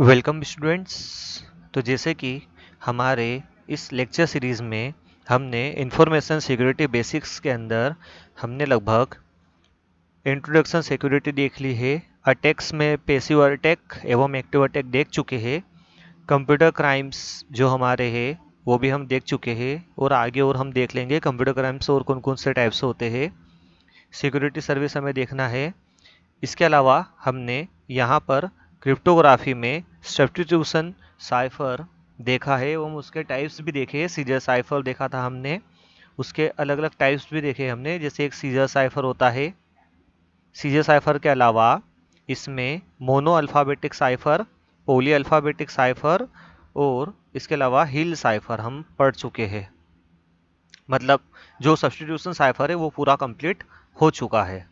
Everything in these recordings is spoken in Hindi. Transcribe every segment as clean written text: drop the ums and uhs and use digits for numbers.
Welcome students. तो जैसे कि हमारे इस लेक्चर सीरीज़ में हमने इंफॉर्मेशन सिक्योरिटी बेसिक्स के अंदर हमने लगभग इंट्रोडक्शन सिक्योरिटी देख ली है। अटैक्स में पैसिव अटैक एवं एक्टिव अटैक देख चुके हैं। कंप्यूटर क्राइम्स जो हमारे हैं वो भी हम देख चुके हैं, और आगे और हम देख लेंगे कंप्यूटर क्राइम्स और कौन कौन से टाइप्स होते हैं। सिक्योरिटी सर्विस हमें देखना है। इसके अलावा हमने यहाँ पर क्रिप्टोग्राफी में सब्स्टिट्यूशन साइफर देखा है एवं उसके टाइप्स भी देखे हैं। सीजर साइफर देखा था हमने, उसके अलग अलग टाइप्स भी देखे हमने। जैसे एक सीजर साइफर होता है। सीजर साइफर के अलावा इसमें मोनो अल्फ़ाबेटिक साइफर, पोली अल्फ़ाबेटिक साइफर और इसके अलावा हिल साइफर हम पढ़ चुके हैं। मतलब जो सब्स्टिट्यूशन साइफर है वो पूरा कंप्लीट हो चुका है।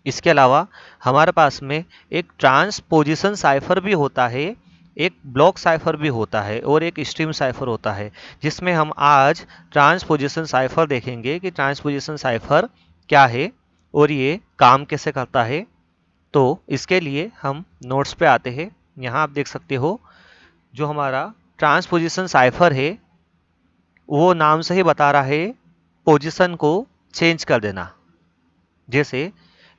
इसके अलावा हमारे पास में एक ट्रांसपोजिशन साइफर भी होता है, एक ब्लॉक साइफर भी होता है और एक स्ट्रीम साइफर होता है, जिसमें हम आज ट्रांसपोजिशन साइफर देखेंगे कि ट्रांसपोजिशन साइफर क्या है और ये काम कैसे करता है। तो इसके लिए हम नोट्स पे आते हैं। यहाँ आप देख सकते हो जो हमारा ट्रांसपोजिशन साइफर है वो नाम से ही बता रहा है पोजीशन को चेंज कर देना। जैसे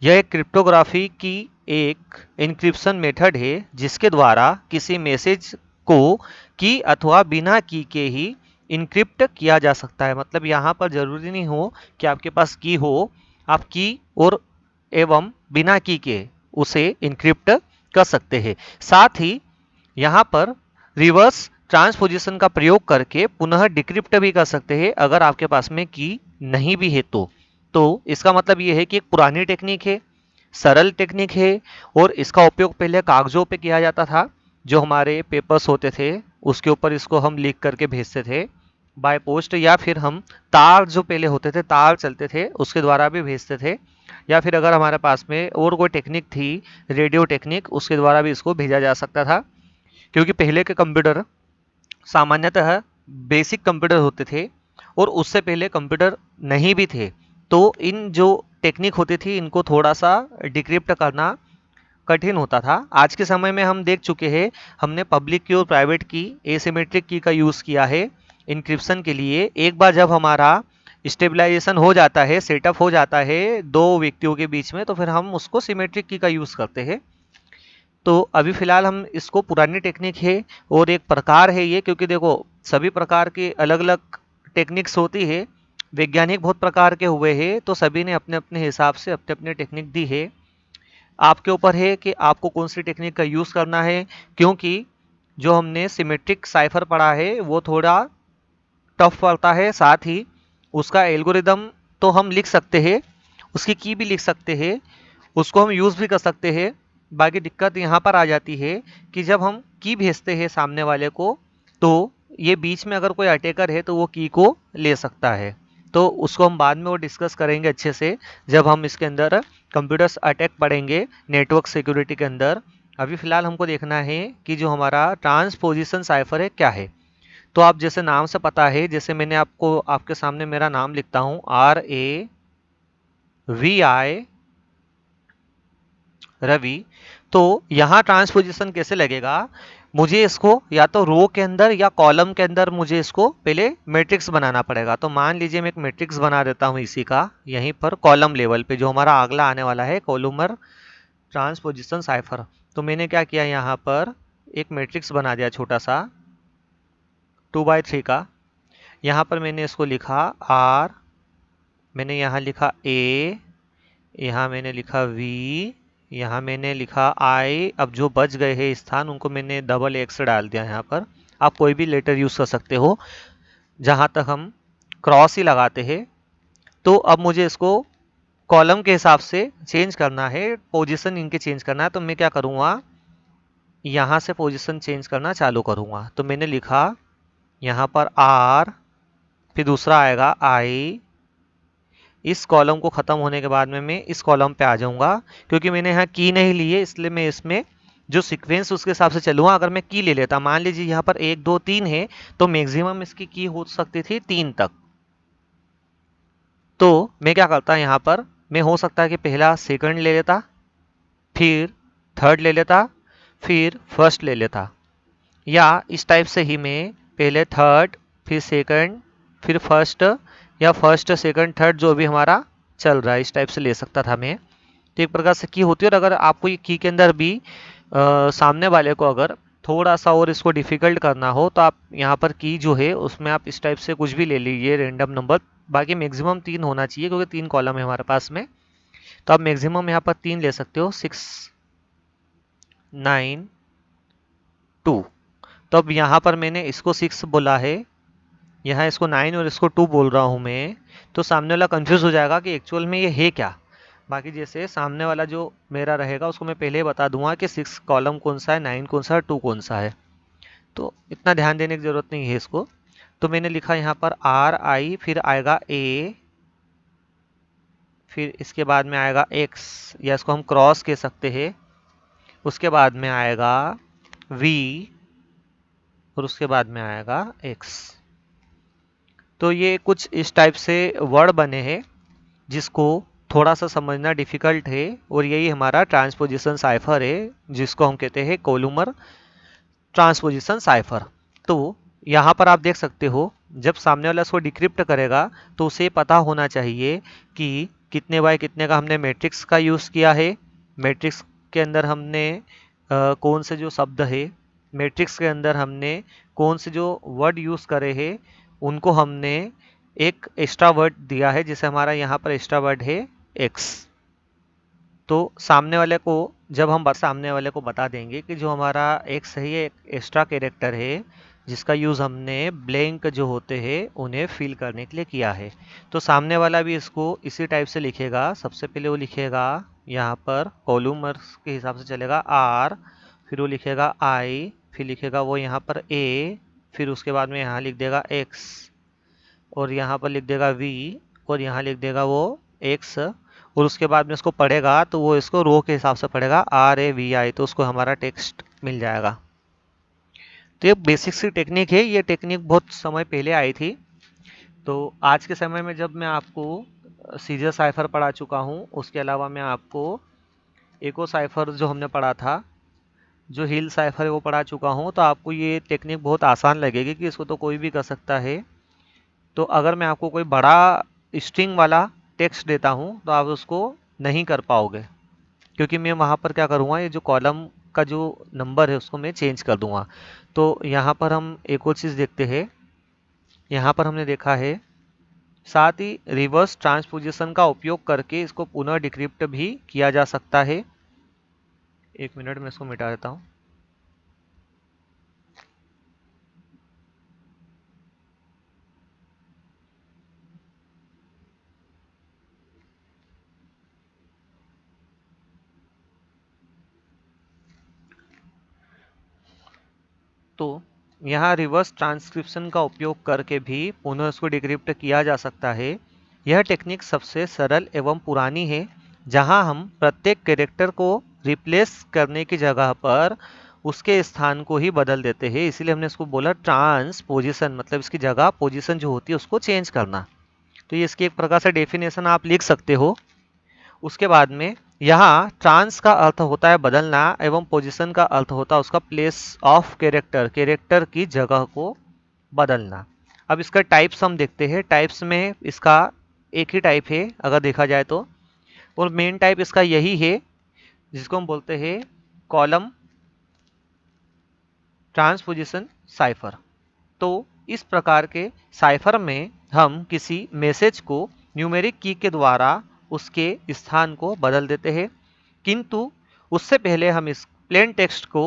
यह एक क्रिप्टोग्राफी की एक एन्क्रिप्शन मेथड है जिसके द्वारा किसी मैसेज को की अथवा बिना की के ही इनक्रिप्ट किया जा सकता है। मतलब यहाँ पर जरूरी नहीं हो कि आपके पास की हो, आप की और एवं बिना की के उसे इनक्रिप्ट कर सकते हैं। साथ ही यहाँ पर रिवर्स ट्रांसपोजिशन का प्रयोग करके पुनः डिक्रिप्ट भी कर सकते हैं अगर आपके पास में की नहीं भी है तो इसका मतलब ये है कि एक पुरानी टेक्निक है, सरल टेक्निक है, और इसका उपयोग पहले कागजों पे किया जाता था। जो हमारे पेपर्स होते थे उसके ऊपर इसको हम लिख करके भेजते थे बाय पोस्ट, या फिर हम तार जो पहले होते थे, तार चलते थे, उसके द्वारा भी भेजते थे। या फिर अगर हमारे पास में और कोई टेक्निक थी, रेडियो टेक्निक, उसके द्वारा भी इसको भेजा जा सकता था। क्योंकि पहले के कंप्यूटर सामान्यतः बेसिक कंप्यूटर होते थे और उससे पहले कंप्यूटर नहीं भी थे, तो इन जो टेक्निक होती थी इनको थोड़ा सा डिक्रिप्ट करना कठिन होता था। आज के समय में हम देख चुके हैं, हमने पब्लिक की और प्राइवेट की एसिमेट्रिक की का यूज़ किया है इंक्रिप्शन के लिए। एक बार जब हमारा स्टेबलाइजेशन हो जाता है, सेटअप हो जाता है दो व्यक्तियों के बीच में, तो फिर हम उसको सिमेट्रिक की का यूज़ करते हैं। तो अभी फिलहाल हम इसको पुरानी टेक्निक है और एक प्रकार है ये, क्योंकि देखो सभी प्रकार की अलग अलग टेक्निक्स होती है। वैज्ञानिक बहुत प्रकार के हुए हैं, तो सभी ने अपने अपने हिसाब से अपने अपने टेक्निक दी है। आपके ऊपर है कि आपको कौन सी टेक्निक का यूज़ करना है, क्योंकि जो हमने सिमेट्रिक साइफर पढ़ा है वो थोड़ा टफ पड़ता है। साथ ही उसका एल्गोरिदम तो हम लिख सकते हैं, उसकी की भी लिख सकते हैं, उसको हम यूज़ भी कर सकते हैं। बाकी दिक्कत यहाँ पर आ जाती है कि जब हम की भेजते हैं सामने वाले को, तो ये बीच में अगर कोई अटैकर है तो वो की को ले सकता है। तो उसको हम बाद में वो डिस्कस करेंगे अच्छे से जब हम इसके अंदर कंप्यूटर्स अटैक पढ़ेंगे नेटवर्क सिक्योरिटी के अंदर। अभी फिलहाल हमको देखना है कि जो हमारा ट्रांसपोजिशन साइफर है क्या है। तो आप जैसे नाम से पता है, जैसे मैंने आपको आपके सामने मेरा नाम लिखता हूँ RAVI रवि। तो यहाँ ट्रांसपोजिशन कैसे लगेगा, मुझे इसको या तो रो के अंदर या कॉलम के अंदर मुझे इसको पहले मैट्रिक्स बनाना पड़ेगा। तो मान लीजिए मैं एक मैट्रिक्स बना देता हूँ इसी का, यहीं पर कॉलम लेवल पे जो हमारा अगला आने वाला है कॉलमर ट्रांसपोजिशन साइफर। तो मैंने क्या किया, यहाँ पर एक मैट्रिक्स बना दिया छोटा सा 2x3 का। यहाँ पर मैंने इसको लिखा R, मैंने यहाँ लिखा A, यहाँ मैंने लिखा V, यहाँ मैंने लिखा I। अब जो बच गए हैं स्थान उनको मैंने डबल एक्स डाल दिया यहाँ पर। आप कोई भी लेटर यूज़ कर सकते हो, जहाँ तक हम क्रॉस ही लगाते हैं। तो अब मुझे इसको कॉलम के हिसाब से चेंज करना है, पोजीशन इनके चेंज करना है। तो मैं क्या करूँगा, यहाँ से पोजीशन चेंज करना चालू करूँगा। तो मैंने लिखा यहाँ पर R, फिर दूसरा आएगा I। इस कॉलम को ख़त्म होने के बाद में मैं इस कॉलम पे आ जाऊंगा। क्योंकि मैंने यहाँ की नहीं ली है इसलिए मैं इसमें जो सीक्वेंस उसके हिसाब से चलूँगा। अगर मैं की ले लेता, मान लीजिए यहाँ पर 1 2 3 है, तो मैक्सिमम इसकी की हो सकती थी 3 तक। तो मैं क्या करता, यहाँ पर मैं हो सकता है कि पहला सेकंड ले लेता, फिर थर्ड ले लेता, फिर फर्स्ट ले लेता, या इस टाइप से ही मैं पहले थर्ड, फिर सेकंड, फिर फर्स्ट, या फर्स्ट सेकंड थर्ड जो भी हमारा चल रहा है इस टाइप से ले सकता था मैं। तो एक प्रकार से की होती है। और अगर आपको ये की के अंदर भी सामने वाले को अगर थोड़ा सा और इसको डिफिकल्ट करना हो तो आप यहाँ पर की जो है उसमें आप इस टाइप से कुछ भी ले लीजिए रेंडम नंबर। बाकी मैक्सिमम 3 होना चाहिए क्योंकि 3 कॉलम है हमारे पास में। तो आप मैक्सिमम यहाँ पर 3 ले सकते हो, 6, 9, 2। तो अब यहाँ पर मैंने इसको 6 बोला है, यहाँ इसको 9 और इसको 2 बोल रहा हूँ मैं। तो सामने वाला कंफ्यूज हो जाएगा कि एक्चुअल में ये है क्या। बाकी जैसे सामने वाला जो मेरा रहेगा उसको मैं पहले ही बता दूंगा कि 6 कॉलम कौन सा है, 9 कौन सा है, 2 कौन सा है। तो इतना ध्यान देने की ज़रूरत नहीं है इसको। तो मैंने लिखा यहाँ पर RI, फिर आएगा A, फिर इसके बाद में आएगा X, या इसको हम क्रॉस कह सकते हैं। उसके बाद में आएगा V, और उसके बाद में आएगा X। तो ये कुछ इस टाइप से वर्ड बने हैं जिसको थोड़ा सा समझना डिफिकल्ट है, और यही हमारा ट्रांसपोजिशन साइफर है जिसको हम कहते हैं कोलुमर ट्रांसपोजिशन साइफर। तो यहाँ पर आप देख सकते हो जब सामने वाला इसको डिक्रिप्ट करेगा तो उसे पता होना चाहिए कि कितने बाय कितने का हमने मैट्रिक्स का यूज़ किया है, मैट्रिक्स के अंदर हमने कौन से जो शब्द है, मैट्रिक्स के अंदर हमने कौन से जो वर्ड यूज़ करे हैं, उनको हमने एक एक्स्ट्रा वर्ड दिया है जैसे हमारा यहाँ पर एक्स्ट्रा वर्ड है एक्स। तो सामने वाले को जब हम सामने वाले को बता देंगे कि जो हमारा एक्स है ये एक एक्स्ट्रा कैरेक्टर है जिसका यूज़ हमने ब्लैंक जो होते हैं उन्हें फिल करने के लिए किया है। तो सामने वाला भी इसको इसी टाइप से लिखेगा। सबसे पहले वो लिखेगा यहाँ पर कॉलम्स के हिसाब से चलेगा आर, फिर वो लिखेगा आई, फिर लिखेगा वो यहाँ पर ए, फिर उसके बाद में यहाँ लिख देगा एक्स, और यहाँ पर लिख देगा वी, और यहाँ लिख देगा वो एक्स। और उसके बाद में इसको पढ़ेगा तो वो इसको रो के हिसाब से पढ़ेगा RAVI, तो उसको हमारा टेक्स्ट मिल जाएगा। तो ये बेसिक सी टेक्निक है। ये टेक्निक बहुत समय पहले आई थी। तो आज के समय में जब मैं आपको सीजर साइफर पढ़ा चुका हूँ, उसके अलावा मैं आपको एको साइफर जो हमने पढ़ा था, जो हिल साइफर है वो पढ़ा चुका हूँ, तो आपको ये टेक्निक बहुत आसान लगेगी कि इसको तो कोई भी कर सकता है। तो अगर मैं आपको कोई बड़ा स्ट्रिंग वाला टेक्स्ट देता हूँ तो आप उसको नहीं कर पाओगे, क्योंकि मैं वहाँ पर क्या करूँगा, ये जो कॉलम का जो नंबर है उसको मैं चेंज कर दूंगा। तो यहाँ पर हम एक और चीज़ देखते हैं। यहाँ पर हमने देखा है साथ ही रिवर्स ट्रांसपोजिशन का उपयोग करके इसको पुनः डिक्रिप्ट भी किया जा सकता है। एक मिनट में इसको मिटा देता हूँ। तो यहाँ रिवर्स ट्रांसक्रिप्शन का उपयोग करके भी पुनः उसको डिक्रिप्ट किया जा सकता है। यह टेक्निक सबसे सरल एवं पुरानी है, जहाँ हम प्रत्येक कैरेक्टर को रिप्लेस करने की जगह पर उसके स्थान को ही बदल देते हैं। इसीलिए हमने इसको बोला ट्रांसपोजिशन, मतलब इसकी जगह पोजीशन जो होती है उसको चेंज करना। तो ये इसकी एक प्रकार से डेफिनेशन आप लिख सकते हो। उसके बाद में यहाँ ट्रांस का अर्थ होता है बदलना, एवं पोजीशन का अर्थ होता है उसका प्लेस ऑफ कैरेक्टर, कैरेक्टर की जगह को बदलना। अब इसका टाइप्स हम देखते हैं। टाइप्स में इसका एक ही टाइप है अगर देखा जाए तो, और मेन टाइप इसका यही है जिसको हम बोलते हैं कॉलम ट्रांसपोजिशन साइफर। तो इस प्रकार के साइफर में हम किसी मैसेज को न्यूमेरिक की के द्वारा उसके स्थान को बदल देते हैं, किंतु उससे पहले हम इस प्लेन टेक्स्ट को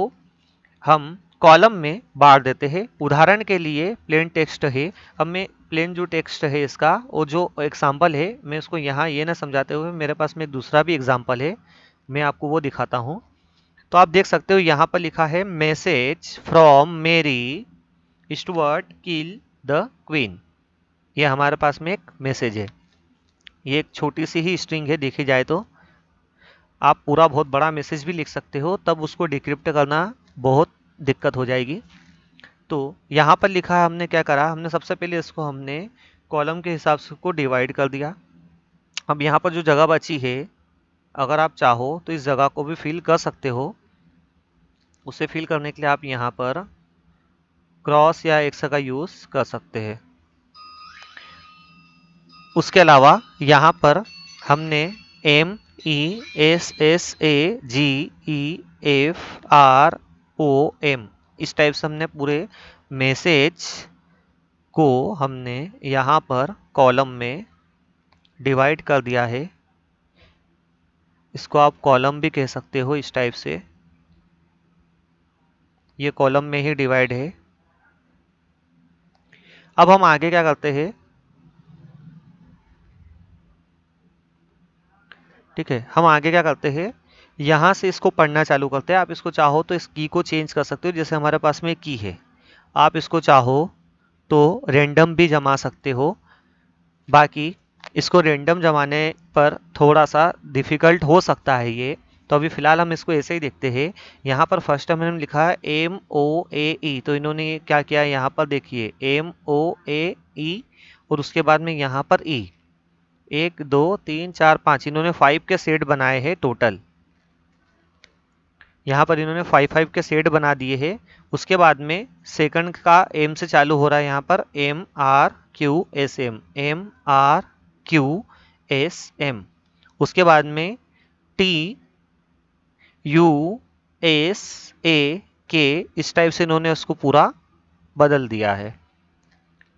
हम कॉलम में बांट देते हैं। उदाहरण के लिए प्लेन टेक्स्ट है, अब मैं प्लेन जो टेक्स्ट है इसका वो जो एग्जाम्पल है मैं उसको यहाँ ये ना समझाते हुए मेरे पास में दूसरा भी एग्जाम्पल है, मैं आपको वो दिखाता हूँ। तो आप देख सकते हो यहाँ पर लिखा है मैसेज फ्रॉम मेरी स्टुअर्ट किल द क्वीन। ये हमारे पास में एक मैसेज है। ये एक छोटी सी ही स्ट्रिंग है देखी जाए तो। आप पूरा बहुत बड़ा मैसेज भी लिख सकते हो, तब उसको डिक्रिप्ट करना बहुत दिक्कत हो जाएगी। तो यहाँ पर लिखा है, हमने क्या करा, हमने सबसे पहले इसको हमने कॉलम के हिसाब से को डिवाइड कर दिया। अब यहाँ पर जो जगह बची है, अगर आप चाहो तो इस जगह को भी फिल कर सकते हो। उसे फिल करने के लिए आप यहाँ पर क्रॉस या एक्स का यूज़ कर सकते हैं। उसके अलावा यहाँ पर हमने MESSAGEFROM इस टाइप से हमने पूरे मैसेज को हमने यहाँ पर कॉलम में डिवाइड कर दिया है। इसको आप कॉलम भी कह सकते हो इस टाइप से, ये कॉलम में ही डिवाइड है। अब हम आगे क्या करते हैं, ठीक है, हम आगे क्या करते हैं, यहाँ से इसको पढ़ना चालू करते हैं। आप इसको चाहो तो इस की को चेंज कर सकते हो, जैसे हमारे पास में की है, आप इसको चाहो तो रेंडम भी जमा सकते हो। बाकी इसको रेंडम जमाने पर थोड़ा सा डिफ़िकल्ट हो सकता है ये, तो अभी फ़िलहाल हम इसको ऐसे ही देखते हैं। यहाँ पर फर्स्ट टाइम हमने लिखा है MOAE, तो इन्होंने क्या किया, यहाँ पर देखिए MOAE और उसके बाद में यहाँ पर E, 1 2 3 4 5, इन्होंने 5 के सेट बनाए हैं टोटल। यहाँ पर इन्होंने 5 के सेट बना दिए हैं। उसके बाद में सेकंड का एम से चालू हो रहा है, यहाँ पर MRQSM। उसके बाद में TUSAK, इस टाइप से इन्होंने उसको पूरा बदल दिया है।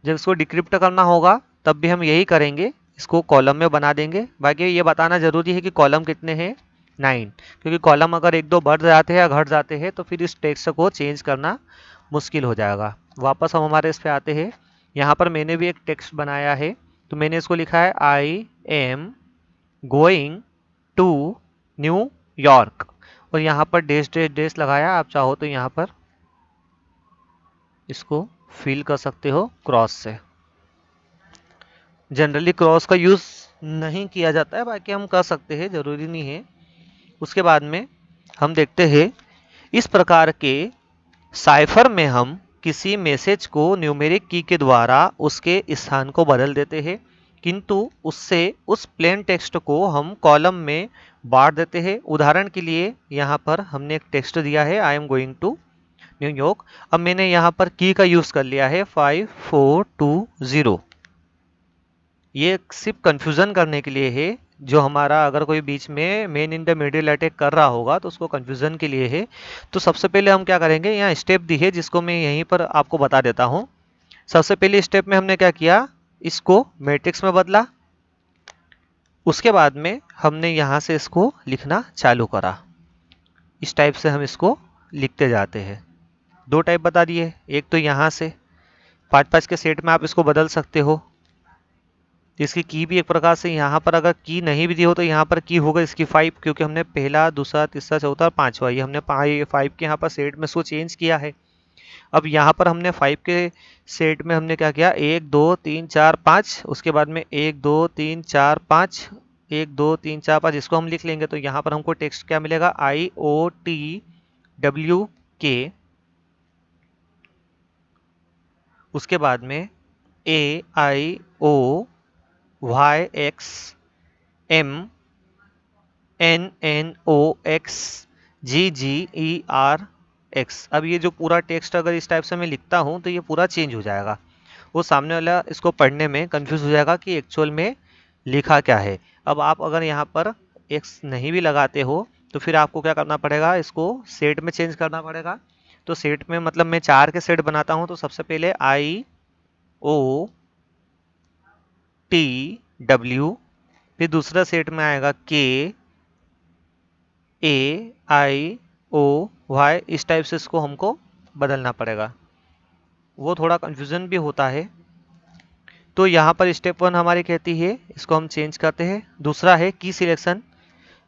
जब इसको डिक्रिप्ट करना होगा तब भी हम यही करेंगे, इसको कॉलम में बना देंगे। बाकी ये बताना जरूरी है कि कॉलम कितने हैं, 9, क्योंकि कॉलम अगर 1 2 बढ़ जाते हैं या घट जाते हैं तो फिर इस टेक्स्ट को चेंज करना मुश्किल हो जाएगा। वापस हम हमारे इस पे आते हैं। यहाँ पर मैंने भी एक टेक्स्ट बनाया है, तो मैंने इसको लिखा है I am going to New York, और यहाँ पर डेस डेस डेस लगाया। आप चाहो तो यहाँ पर इसको फिल कर सकते हो क्रॉस से। जनरली क्रॉस का यूज़ नहीं किया जाता है, बाकी हम कर सकते हैं, ज़रूरी नहीं है। उसके बाद में हम देखते हैं, इस प्रकार के साइफर में हम किसी मैसेज को न्यूमेरिक की के द्वारा उसके स्थान को बदल देते हैं, किंतु उससे उस प्लेन टेक्स्ट को हम कॉलम में बांट देते हैं। उदाहरण के लिए यहाँ पर हमने एक टेक्स्ट दिया है, I am going to New York. अब मैंने यहाँ पर की का यूज़ कर लिया है 5420। ये सिर्फ कंफ्यूजन करने के लिए है, जो हमारा अगर कोई बीच में main in the middle attack कर रहा होगा तो उसको कंफ्यूजन के लिए है। तो सबसे पहले हम क्या करेंगे, यहाँ स्टेप दी है जिसको मैं यहीं पर आपको बता देता हूँ। सबसे पहले स्टेप में हमने क्या किया, इसको मैट्रिक्स में बदला। उसके बाद में हमने यहाँ से इसको लिखना चालू करा। इस टाइप से हम इसको लिखते जाते हैं। 2 टाइप बता दिए, एक तो यहाँ से 5 के सेट में आप इसको बदल सकते हो। इसकी की भी एक प्रकार से, यहाँ पर अगर की नहीं भी दी हो तो यहाँ पर की होगा इसकी 5, क्योंकि हमने पहला दूसरा तीसरा चौथा और 5वां, ये हमने 5 के यहाँ पर सेट में इसको चेंज किया है। अब यहाँ पर हमने 5 के सेट में हमने क्या किया, 1 2 3 4 5, उसके बाद में 1 2 3 4 5, 1 2 3 4 5, इसको हम लिख लेंगे। तो यहाँ पर हमको टेक्स्ट क्या मिलेगा, IOTWK, उसके बाद में AIOYXMNNOXGGERX। अब ये जो पूरा टेक्स्ट अगर इस टाइप से मैं लिखता हूँ तो ये पूरा चेंज हो जाएगा। वो सामने वाला इसको पढ़ने में कंफ्यूज हो जाएगा कि एक्चुअल में लिखा क्या है। अब आप अगर यहाँ पर एक्स नहीं भी लगाते हो तो फिर आपको क्या करना पड़ेगा, इसको सेट में चेंज करना पड़ेगा। तो सेट में मतलब मैं 4 के सेट बनाता हूँ, तो सबसे पहले IOTW, फिर दूसरा सेट में आएगा KAIOY। इस टाइप से इसको हमको बदलना पड़ेगा, वो थोड़ा कंफ्यूजन भी होता है। तो यहाँ पर स्टेप 1 हमारी कहती है, इसको हम चेंज करते हैं। दूसरा है की सिलेक्शन।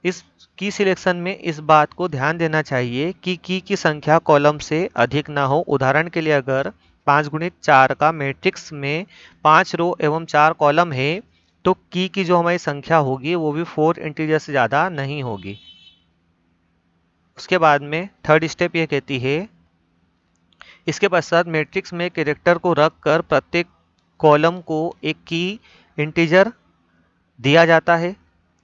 इस की सिलेक्शन में इस बात को ध्यान देना चाहिए कि की संख्या कॉलम से अधिक ना हो। उदाहरण के लिए अगर 5 गुणित 4 का मैट्रिक्स में 5 रो एवं 4 कॉलम है तो की जो हमारी संख्या होगी वो भी 4 इंटीजर से ज़्यादा नहीं होगी। उसके बाद में थर्ड स्टेप ये कहती है, इसके पश्चात मैट्रिक्स में कैरेक्टर को रख कर प्रत्येक कॉलम को एक की इंटीजर दिया जाता है।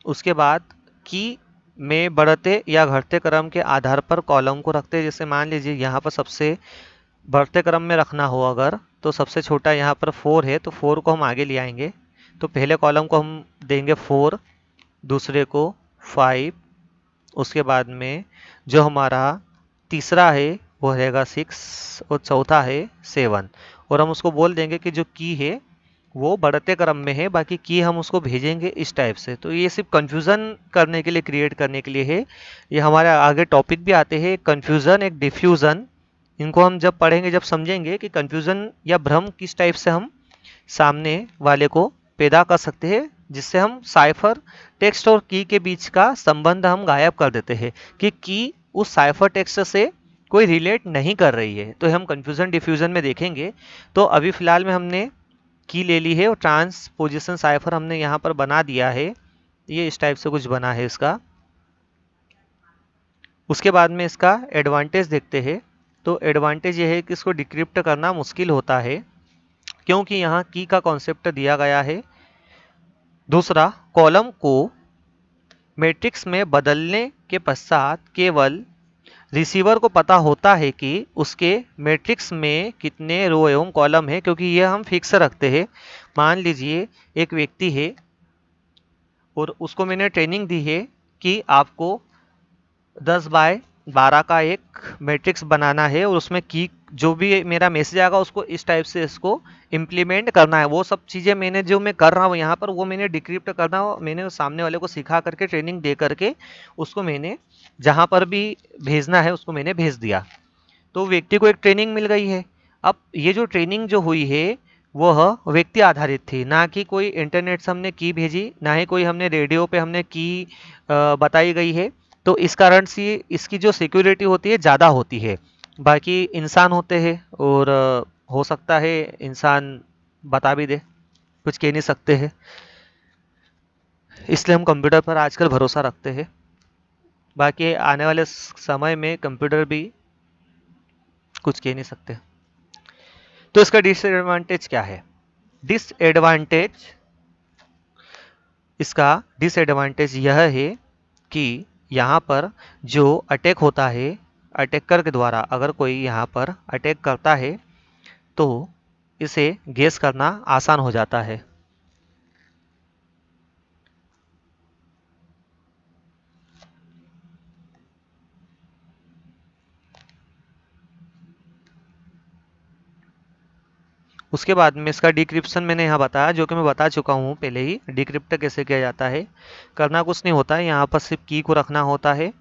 उसके बाद की में बढ़ते या घटते क्रम के आधार पर कॉलम को रखते हैं। जैसे मान लीजिए यहाँ पर सबसे बढ़ते क्रम में रखना हो अगर, तो सबसे छोटा यहाँ पर 4 है, तो 4 को हम आगे ले आएंगे। तो पहले कॉलम को हम देंगे 4, दूसरे को 5, उसके बाद में जो हमारा तीसरा है वो रहेगा 6 और चौथा है 7। और हम उसको बोल देंगे कि जो की है वो बढ़ते क्रम में है, बाकी की हम उसको भेजेंगे इस टाइप से। तो ये सिर्फ कंफ्यूजन करने के लिए, क्रिएट करने के लिए है। ये हमारे आगे टॉपिक भी आते हैं, कंफ्यूजन, एक डिफ्यूजन। इनको हम जब पढ़ेंगे, जब समझेंगे कि कंफ्यूजन या भ्रम किस टाइप से हम सामने वाले को पैदा कर सकते हैं, जिससे हम साइफर टेक्स्ट और की के बीच का संबंध हम गायब कर देते हैं कि की उस साइफर टेक्स्ट से कोई रिलेट नहीं कर रही है। तो हम कंफ्यूजन डिफ्यूजन में देखेंगे। तो अभी फिलहाल में हमने की ले ली है और ट्रांसपोजिशन साइफर हमने यहाँ पर बना दिया है। ये इस टाइप से कुछ बना है इसका। उसके बाद में इसका एडवांटेज देखते हैं। तो एडवांटेज ये है कि इसको डिक्रिप्ट करना मुश्किल होता है, क्योंकि यहाँ की का कॉन्सेप्ट दिया गया है। दूसरा, कॉलम को मैट्रिक्स में बदलने के पश्चात केवल रिसीवर को पता होता है कि उसके मैट्रिक्स में कितने रो एवं कॉलम है, क्योंकि ये हम फिक्स रखते हैं। मान लीजिए एक व्यक्ति है और उसको मैंने ट्रेनिंग दी है कि आपको 10 बाय 12 का एक मैट्रिक्स बनाना है और उसमें की जो भी मेरा मैसेज आएगा उसको इस टाइप से इसको इम्प्लीमेंट करना है। वो सब चीज़ें मैंने जो मैं कर रहा हूँ यहाँ पर, वो मैंने डिक्रिप्ट करना हो, मैंने सामने वाले को सिखा करके, ट्रेनिंग दे करके उसको मैंने जहाँ पर भी भेजना है उसको मैंने भेज दिया। तो व्यक्ति को एक ट्रेनिंग मिल गई है। अब ये जो ट्रेनिंग जो हुई है वह व्यक्ति आधारित थी, ना कि कोई इंटरनेट से हमने की भेजी, ना ही कोई हमने रेडियो पे हमने की बताई गई है। तो इस कारण से इसकी जो सिक्योरिटी होती है ज़्यादा होती है। बाकी इंसान होते हैं और हो सकता है इंसान बता भी दे, कुछ कह नहीं सकते हैं। इसलिए हम कंप्यूटर पर आजकल भरोसा रखते हैं। बाकी आने वाले समय में कंप्यूटर भी कुछ कह नहीं सकते। तो इसका डिसएडवांटेज क्या है? डिसएडवांटेज इसका डिसएडवांटेज यह है कि यहाँ पर जो अटैक होता है, अटैकर के द्वारा अगर कोई यहाँ पर अटैक करता है तो इसे गेस करना आसान हो जाता है। उसके बाद में इसका डिक्रिप्शन मैंने यहाँ बताया, जो कि मैं बता चुका हूँ पहले ही। डिक्रिप्ट कैसे किया जाता है? करना कुछ नहीं होता है, यहाँ पर सिर्फ की को रखना होता है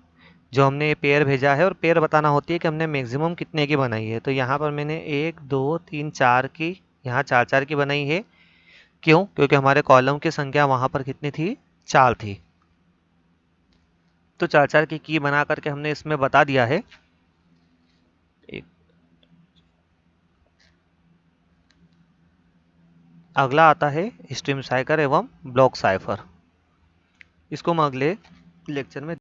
जो हमने पेयर भेजा है, और पेयर बताना होती है कि हमने मैक्सिमम कितने की बनाई है। तो यहाँ पर मैंने 1 2 3 4 की, यहाँ 4 4 की बनाई है। क्यों? क्योंकि हमारे कॉलम की संख्या वहाँ पर कितनी थी? 4 थी। तो 4 4 की बना करके हमने इसमें बता दिया है। एक अगला आता है स्ट्रीम साइफर एवं ब्लॉक साइफर। इसको हम अगले लेक्चर में